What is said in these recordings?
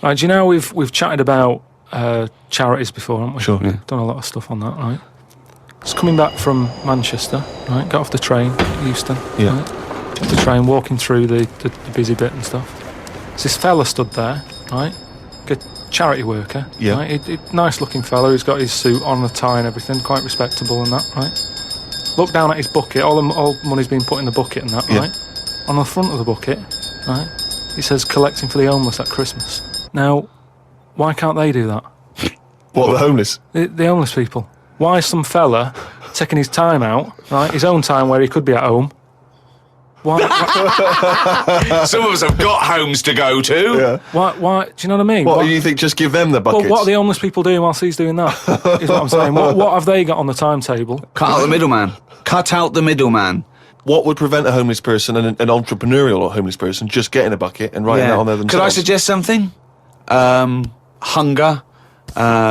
Right, do you know we've chatted about charities before, haven't we? Sure, yeah. Done a lot of stuff on that, right? I was coming back from Manchester, right? Got off the train, Euston. Yeah. Right? Off the train, walking through the busy bit and stuff. There's this fella stood there, right? A charity worker. Yeah. Right? Nice looking fella. He's got his suit on, a tie and everything, quite respectable and that, right? Look down at his bucket. All money's been put in the bucket and that, right? On the front of the bucket, right? It says collecting for the homeless at Christmas. Now, why can't they do that? What, the homeless? The homeless people. Why is some fella taking his time out, right? His own time where he could be at home. Why? Some of us have got homes to go to. Yeah. Why? Do you know what I mean? What do you think? Just give them the buckets? Well, what are the homeless people doing whilst he's doing that? Is what I'm saying. What have they got on the timetable? Cut out the middleman. Cut out the middleman. What would prevent a homeless person and an entrepreneurial homeless person just getting a bucket and writing that on there themselves? Could I suggest something? Hunger,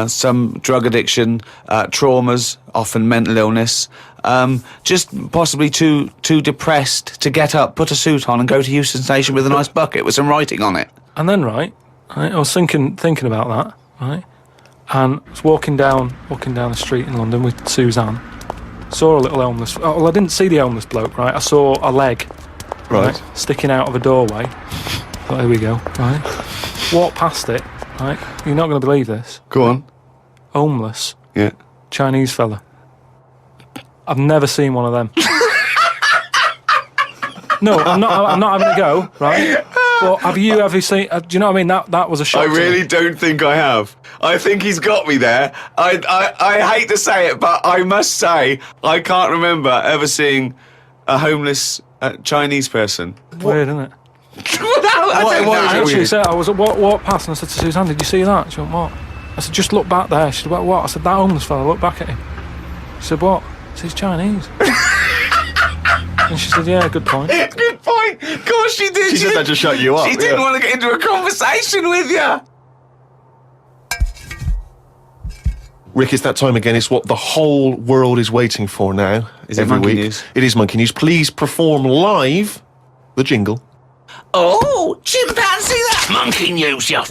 some drug addiction, traumas, often mental illness. Just possibly too depressed to get up, put a suit on and go to Euston Station with a nice bucket with some writing on it. And then, right, I was thinking about that, right? And I was walking down the street in London with Suzanne. Saw a little homeless... Oh, well, I didn't see the homeless bloke, right? I saw a leg, Right. sticking out of a doorway. Thought, here we go, right? Walked past it, right? You're not going to believe this. Go on. Homeless, Yeah. Chinese fella. I've never seen one of them. No, I'm not having a go, right? But have you ever seen... do you know what I mean? That was a shock. I to me. really don't think I have. I think he's got me there. I hate to say it, but I must say I can't remember ever seeing a homeless Chinese person. Weird, isn't it? I Actually, said, I was walked past and I said to Suzanne, "Did you see that?" She went, "What?" I said, "Just look back there." She said, "What?" I said, "That homeless fella, look back at him." She said, "What?" I said, "He's Chinese." And she said, "Yeah, good point." Good point. Of course she did. She said that to shut you up. She didn't want to get into a conversation with you. Rick, it's that time again. It's what the whole world is waiting for now. Is it every Monkey week. News? It is Monkey News. Please perform live the jingle. Oh, chimpanzee, that monkey news, you.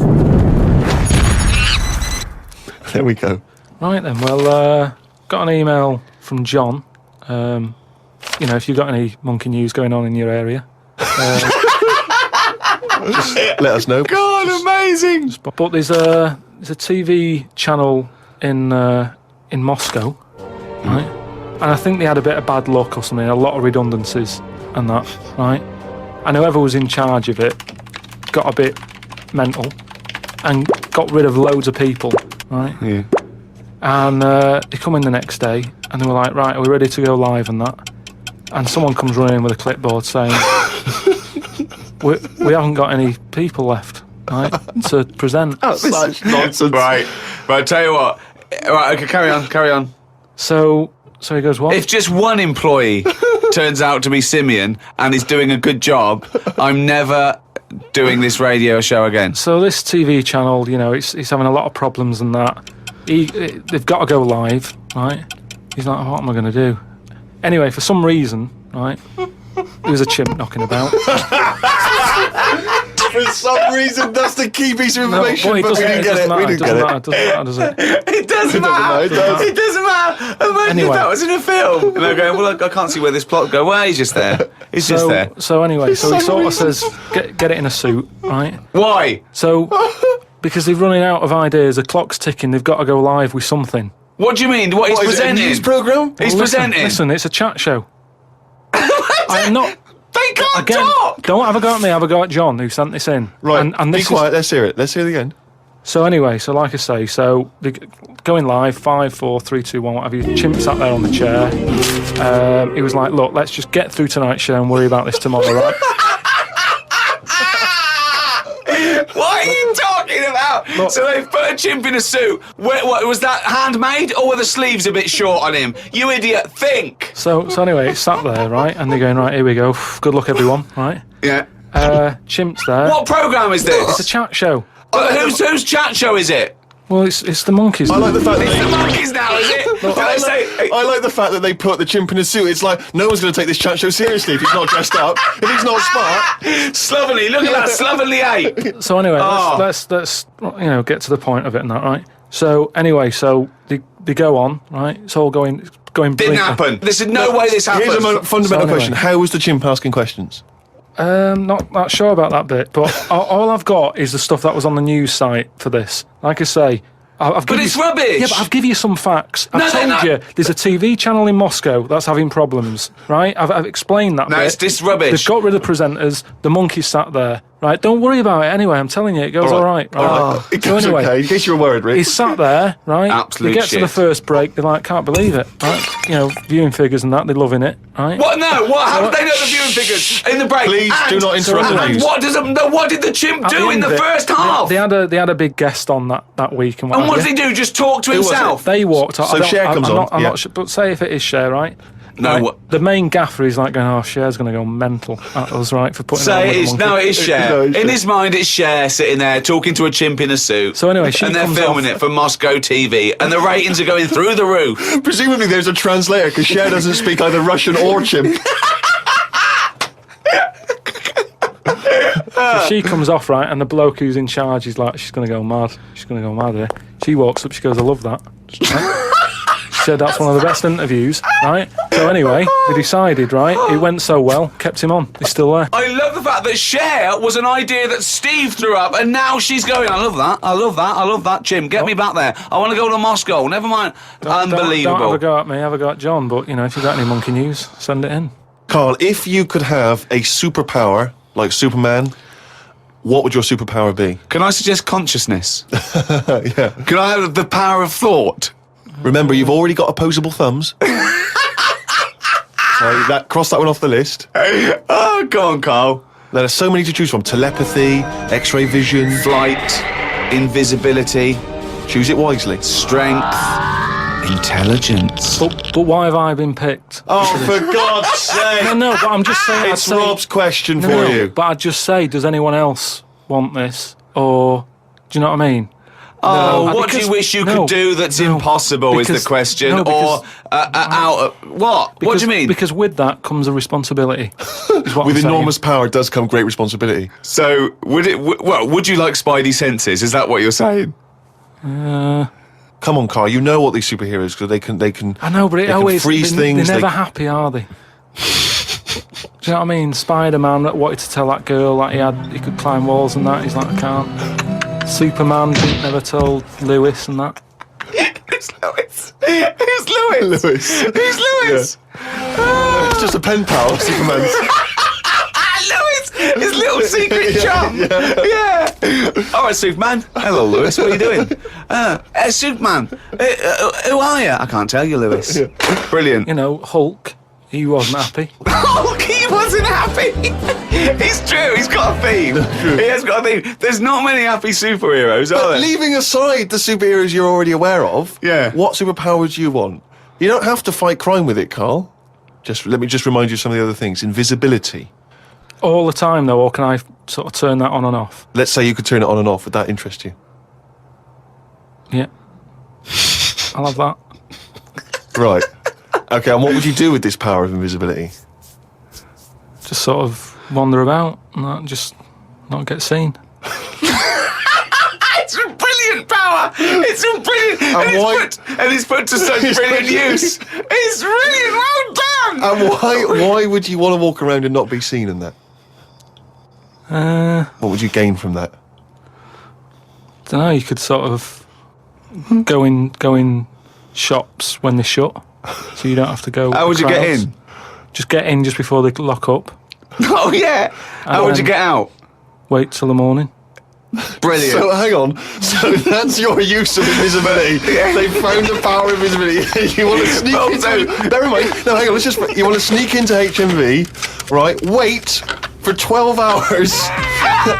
There we go. Right then, well, got an email from John. If you've got any monkey news going on in your area, Just let us know. God, amazing. but there's a TV channel in Moscow, right? And I think they had a bit of bad luck or something, a lot of redundancies and that, right? And whoever was in charge of it got a bit mental and got rid of loads of people, right? Yeah. And they come in the next day and they were like, "Right, are we ready to go live?" and that. And someone comes running in with a clipboard saying, we haven't got any people left, right, to present. Such nonsense. Right, tell you what. Right, okay, carry on. So he goes, "What?" If just one employee turns out to be Simeon and is doing a good job, I'm never doing this radio show again. So this TV channel, it's having a lot of problems and that. They've got to go live, right? He's like, "What am I going to do?" Anyway, for some reason, right, there was a chimp knocking about. For some reason, that's the key piece of information, No, but we didn't get it. We didn't get it. It doesn't matter, does it? It doesn't matter. It does. It doesn't matter. Imagine Anyway. if that was in a film. And they're going, well, I can't see where this plot go. Well, he's just there. He's just there. So anyway, so he some sort of reason. says, get it in a suit, right? Why? So, because they're running out of ideas, the clock's ticking, they've got to go live with something. What do you mean? What he's What, is it a presenting? news programme? He's presenting. Listen, it's a chat show. I'm not... They can't Again, talk. don't have a go at me, have a go at John, who sent this in. Right, And be this quiet. Let's hear it. Let's hear it again. So anyway, so like I say, so they're going live, 5, 4, 3, 2, 1, what have you. Chimp sat there on the chair. He was like, "Look, let's just get through tonight's show and worry about this tomorrow, right?" What are you talking about? Look. So they've put a chimp in a suit. What was that handmade, or were the sleeves a bit short on him? You idiot! Think. So anyway, it's sat there, right? And they're going, "Right, here we go. Good luck, everyone," right? Yeah. Chimp's there. What programme is It's a this? chat show. Whose chat show is it? Well, it's the monkeys. I like the fact that It's the monkeys now, is it? Did I say? I like the fact that they put the chimp in a suit. It's like no one's going to take this chat show seriously if he's not dressed up, if he's not smart. Slovenly, look at that slovenly ape. So anyway, Oh. let's get to the point of it and that, right? So anyway, they go on, right? It's all going Didn't brilliantly. happen. There's no way this happened. Here's a fundamental anyway. question: how was the chimp asking questions? Not sure about that bit, but all I've got is the stuff that was on the news site for this. Like I say, I've But given it's you, rubbish. Yeah, but I've given you some facts. No, I've they're told not. you there's a TV channel in Moscow that's having problems, right? I've explained that. No, bit. it's this rubbish. They've got rid of presenters. The monkey sat there, right? Don't worry about it. Anyway, I'm telling you, it goes all right. It So goes anyway, okay. In case you were worried, Rick. he's sat there, right? Absolute They get to the shit. first break, they're like, can't believe it, right? Viewing figures and that, they're loving it, right? What? No. What? How did they know the viewing figures in the break? Please do not interrupt the and news. what did the chimp At do in end the of it, first half? They had a big guest on that week, and what And what have did you. he do? Just talk to was it? himself? They walked up. So Cher comes on, I'm yeah. not sure, but say if it is Cher, right? No, Right, what- the main gaffer is like going, "Oh, Cher's going to go mental at us, right, for putting." Say on it with is. the No, monkey." it is Cher. No, it's In Cher. his mind, it's Cher sitting there talking to a chimp in a suit. So anyway, she and they're comes filming off- it for Moscow TV, and the ratings are going through the roof. Presumably there's a translator because Cher doesn't speak either Russian or chimp. So she comes off, right, and the bloke who's in charge is like, "She's going to go mad. She's going to go mad here." She walks up. She goes, "I love that." Right? She said that's one of the best interviews, right? So anyway, they decided, right? It went so well, kept him on. He's still there. I love the fact that Cher was an idea that Steve threw up, and now she's going, I love that, I love that, I love that, Jim, get me back there. I want to go to Moscow, never mind. Unbelievable. Don't have a go at me, have a go at John. But if you got any monkey news, send it in. Carl, if you could have a superpower like Superman, what would your superpower be? Can I suggest consciousness? Yeah. Can I have the power of thought? Remember, you've already got opposable thumbs. So cross that one off the list. Oh, go on, Carl. There are so many to choose from: telepathy, X-ray vision. Flight, invisibility, Choose it wisely. strength, intelligence. But why have I been picked? Oh, for God's sake! No, but I'm just saying. It's I'd say, Rob's question no, for no, you. But I'd just say, does anyone else want this? Or do you know what I mean? Oh, No, what do you because- wish you no, could do that's no, impossible is because- the question. no, because- or out of... What? What do you mean? Because with that comes a responsibility. is what With I'm saying. enormous power does come great responsibility. So, would you like Spidey senses? Is that what you're saying? Come on, Carl. You know what these superheroes because they can. I know, but it they can always freeze things. They're never they- happy, are they? Do you know what I mean? Spider-Man that wanted to tell that girl that he could climb walls and that. He's like, I can't. Superman never told Lewis and that. Who's Lewis? Who's Lewis? Lewis. Who's Lewis? It's just a pen pal, Superman. Lewis, his little secret chum. Yeah. All right, Superman. Hello, Lewis. What are you doing? Superman. Who are you? I can't tell you, Lewis. Brilliant. Hulk, he wasn't happy. Oh, he wasn't happy. It's true. He's got a theme. He has got a theme. There's not many happy superheroes, are But there? leaving aside the superheroes you're already aware of, Yeah. what superpower would you want? You don't have to fight crime with it, Carl. Let me remind you of some of the other things. Invisibility. All the time, though, or can I sort of turn that on and off? Let's say you could turn it on and off. Would that interest you? Yeah. I'll have that. Right. Okay, and what would you do with this power of invisibility? Just sort of wander about and that, just not get seen. It's a brilliant power. It's a brilliant. And it's put to such brilliant use. It's brilliant. Well done. And why would you want to walk around and not be seen in that? What would you gain from that? Don't know. You could sort of go in shops when they shut, so you don't have to go. with How the would you get crowds. in? Just get in just before they lock up. Oh yeah. How would you get out? Wait till the morning. Brilliant. So hang on. So that's your use of invisibility. They found the power of invisibility. You want to sneak Well, into. Never mind. No, hang on. You want to sneak into HMV, right? Wait for 12 hours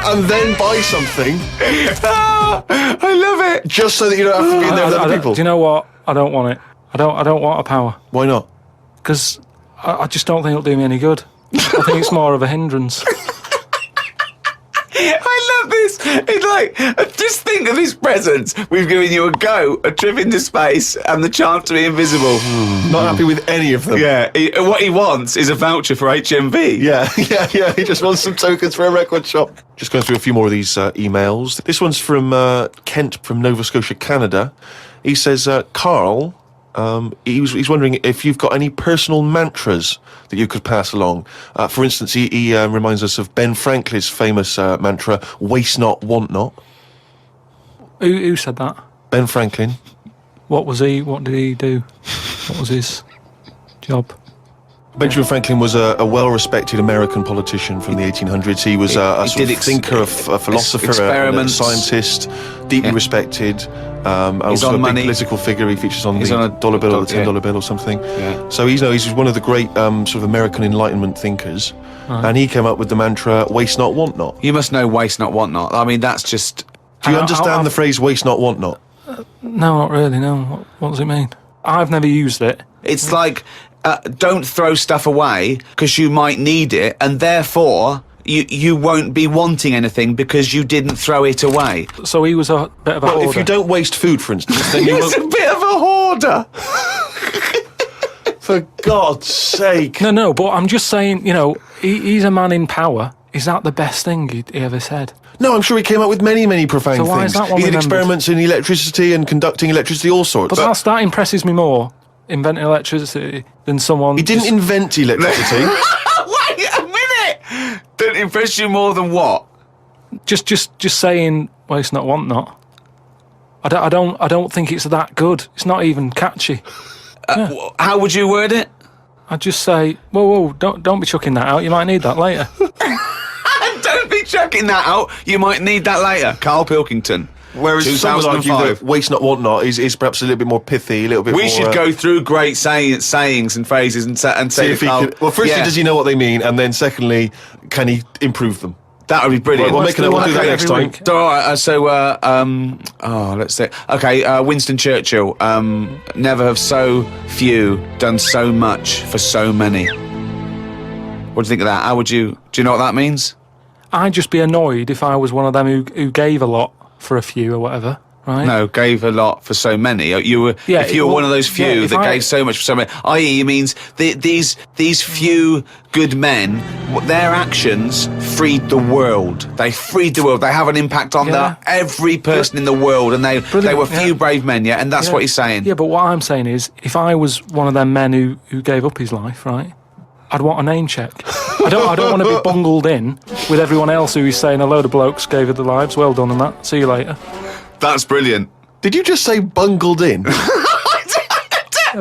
and then buy something, I love it. just so that you don't have to be in there with other people. Do you know what? I don't want it. I don't want a power Why not? because I just don't think it'll do me any good. I think it's more of a hindrance. I love this. It's like, just think of his presents. We've given you a go, a trip into space, and the chance to be invisible. Not happy with any of them. Yeah, what he wants is a voucher for HMV. Yeah. He just wants some tokens for a record shop. Just going through a few more of these emails. This one's from Kent from Nova Scotia, Canada. He says, Carl, he's wondering if you've got any personal mantras that you could pass along. For instance, he reminds us of Ben Franklin's famous mantra, waste not, want not. Who said that? Ben Franklin. What was he? What did he do? What was his job? Benjamin Franklin was a well-respected American politician from the 1800s. He was a sort of thinker, a philosopher, a scientist, deeply respected. Also a big political figure. He features on the dollar bill or the $10 bill or something. Yeah. So he's one of the great sort of American Enlightenment thinkers. And he came up with the mantra, waste not, want not. You must know waste not, want not. I mean, that's just... Do you understand the phrase waste not, want not? No, not really, no. What does it mean? I've never used it. It's like... don't throw stuff away because you might need it, and therefore you won't be wanting anything because you didn't throw it away. So he was a bit of a hoarder. If you don't waste food, for instance, then he was a bit of a hoarder. For God's sake. No, but I'm just saying, he's a man in power. Is that the best thing he ever said? No, I'm sure he came up with many, many profane so why things. Is that one he did remembered? Experiments in electricity and conducting electricity, all sorts. But that impresses me more, inventing electricity, than someone... He didn't invent electricity. Wait a minute! Don't impress you more than what? Just saying, waste not, want not. I don't think it's that good. It's not even catchy. How would you word it? I'd just say, whoa, don't be chucking that out. You might need that later. Don't be chucking that out. You might need that later. Karl Pilkington. Whereas some would argue that waste not, want not is perhaps a little bit more pithy, a little bit more... We should go through great sayings and phrases and say... if he can, well, firstly, does he know what they mean? And then secondly, can he improve them? That would be brilliant. We'll do that next time. All right, let's see. Okay, Winston Churchill. Never have so few done so much for so many. What do you think of that? How would you... Do you know what that means? I'd just be annoyed if I was one of them who gave a lot for a few or whatever, right? No, gave a lot for so many. If you were one of those few that gave so much for so many, i.e., it means these few good men, their actions freed the world. They freed the world. They have an impact on every person in the world, and they were few brave men, and that's what he's saying. Yeah, but what I'm saying is, if I was one of them men who gave up his life, right, I'd want a name check. I don't want to be bungled in with everyone else who is saying a load of blokes gave it their lives. Well done on that. See you later. That's brilliant. Did you just say bungled in?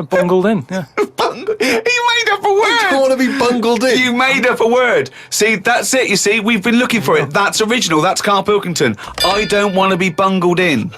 Bungled in, yeah. You made up a word. I don't want to be bungled in. You made up a word. See, that's it. You see, we've been looking for it. That's original. That's Karl Pilkington. I don't want to be bungled in.